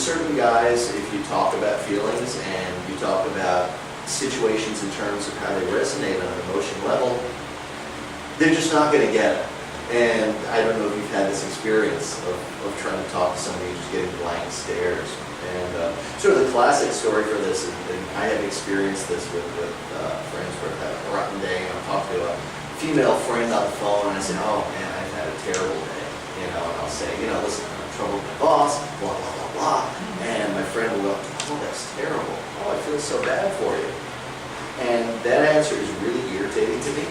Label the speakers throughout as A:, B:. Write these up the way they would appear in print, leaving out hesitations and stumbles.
A: certain guys, if you talk about feelings and you talk about situations in terms of how they resonate on an emotional level, they're just not going to get it. And I don't know if you've had this experience of trying to talk to somebody and just getting blank stares. And sort of the classic story for this, and I have experienced this with friends where I've had a rotten day, and I'm talking to a female friend on the phone, and I say, oh man, I've had a terrible day, and I'll say, listen, I'm in trouble with my boss, blah, blah, blah, blah, and my friend will go, oh, that's terrible, oh, I feel so bad for you. And that answer is really irritating to me,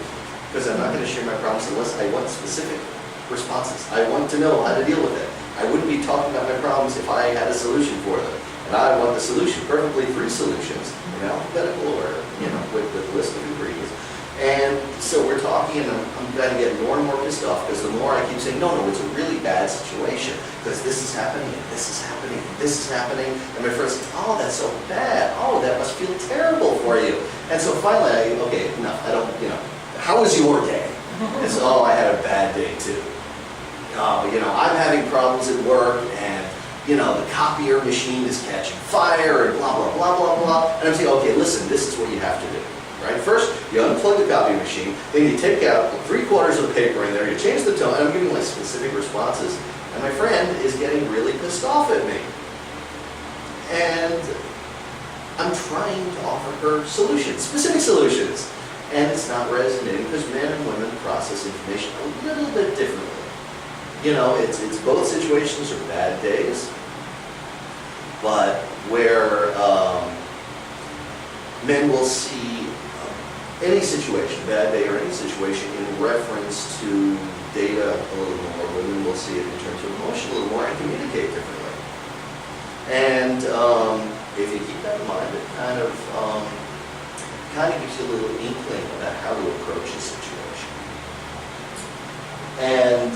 A: because I'm not going to share my problems unless I want specific responses. I want to know how to deal with it. I wouldn't be talking about my problems if I had a solution for them. And I want the solution, perfectly 3 solutions, in alphabetical order, with a list of ingredients. And so we're talking, and I'm going to get more and more pissed off, because the more I keep saying, no, it's a really bad situation, because this is happening, and this is happening, and this is happening. And my friend's like, oh, that's so bad. Oh, that must feel terrible for you. And so finally, okay, enough. I don't, how was your day? And so, oh, I had a bad day too. I'm having problems at work, and the copier machine is catching fire, and blah, blah, blah, blah, blah. And I'm saying, okay, listen, this is what you have to do, right? First, you unplug the copy machine, then you take out 3/4 of the paper in there, you change the tone, and I'm giving like specific responses, and my friend is getting really pissed off at me. And I'm trying to offer her solutions, specific solutions, and it's not resonating, because men and women process information a little bit differently. It's both situations are bad days, but where men will see any situation, bad day or any situation, in reference to data a little more. Women will see it in terms of emotion a little more and communicate differently. And if you keep that in mind, it kind of gives you a little inkling about how to approach a situation. And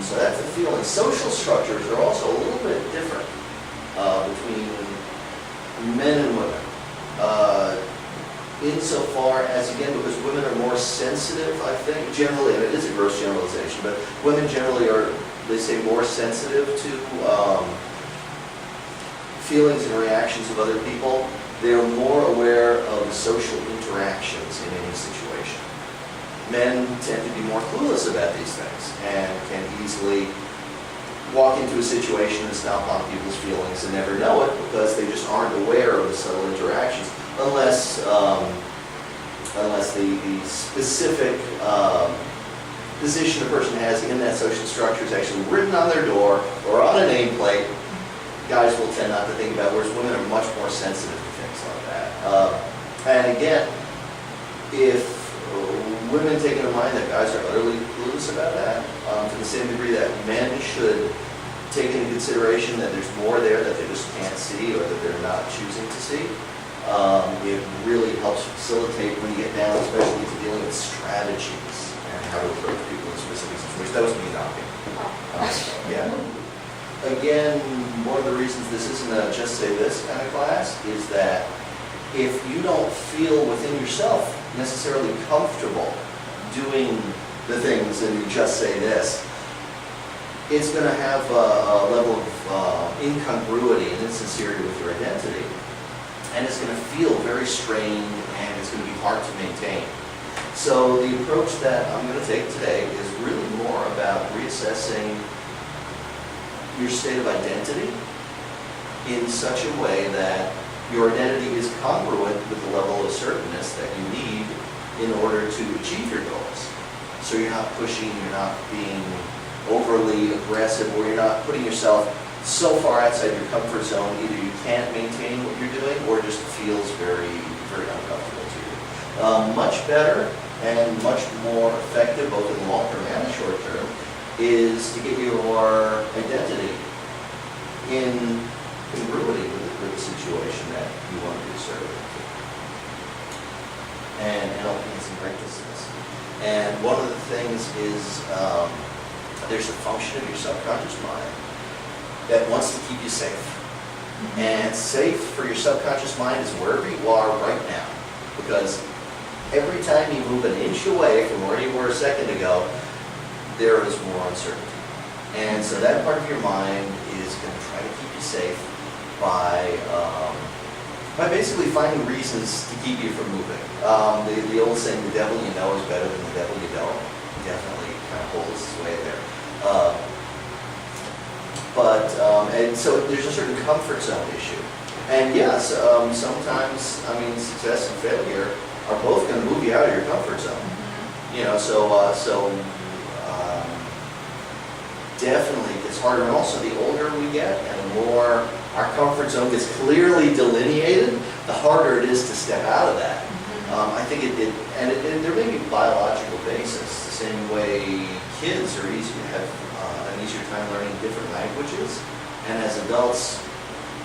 A: so that's the feeling. Social structures are also a little bit different between men and women. Insofar as, again, because women are more sensitive, I think, generally, and it is a gross generalization, but women generally are, they say, more sensitive to feelings and reactions of other people. They're more aware of the social interactions in any situation. Men tend to be more clueless about these things and can easily walk into a situation and stomp on people's feelings and never know it, because they just aren't aware of the subtle interactions, unless the specific position a person has in that social structure is actually written on their door or on a nameplate. Guys will tend not to think about it, whereas women are much more sensitive to things like that. And again, if women take into mind that guys are utterly clueless about that, to the same degree that men should take into consideration that there's more there that they just can't see or that they're not choosing to see. It really helps facilitate when you get down, especially to dealing with strategies and how to approach people in specific situations. That was me knocking. Yeah. Again, one of the reasons this isn't a just say this kind of class is that if you don't feel within yourself necessarily comfortable doing the things and you just say this, it's going to have a level of incongruity and insincerity with your identity. And it's going to feel very strained, and it's going to be hard to maintain. So the approach that I'm going to take today is really more about reassessing your state of identity in such a way that your identity is congruent with the level of assertiveness that you need in order to achieve your goals. So you're not pushing, you're not being overly aggressive, or you're not putting yourself so far outside your comfort zone, either you can't maintain what you're doing or it just feels very, very uncomfortable to you. Much better and much more effective, both in the long term and the short term, is to get your identity in congruity with the situation that you want to be assertive to. And helping in some practices. And one of the things is there's a function of your subconscious mind that wants to keep you safe. And safe for your subconscious mind is wherever you are right now. Because every time you move an inch away from where you were a second ago, there is more uncertainty. And so that part of your mind is is going to try to keep you safe by basically finding reasons to keep you from moving. The old saying, the devil you know is better than the devil you don't, definitely kind of holds its way there. And so there's a certain comfort zone issue. And yes, sometimes, I mean, success and failure are both going to move you out of your comfort zone. You know, definitely it's harder. And also, the older we get and the more our comfort zone gets clearly delineated, the harder it is to step out of that. I think there may be a biological basis, the same way kids are have an easier time learning different languages, and as adults,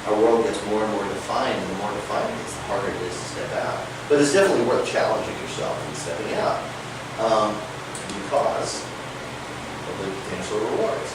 A: our world gets more and more defined, and the more defined it gets, the harder it is to step out. But it's definitely worth challenging yourself and stepping out because of the potential rewards.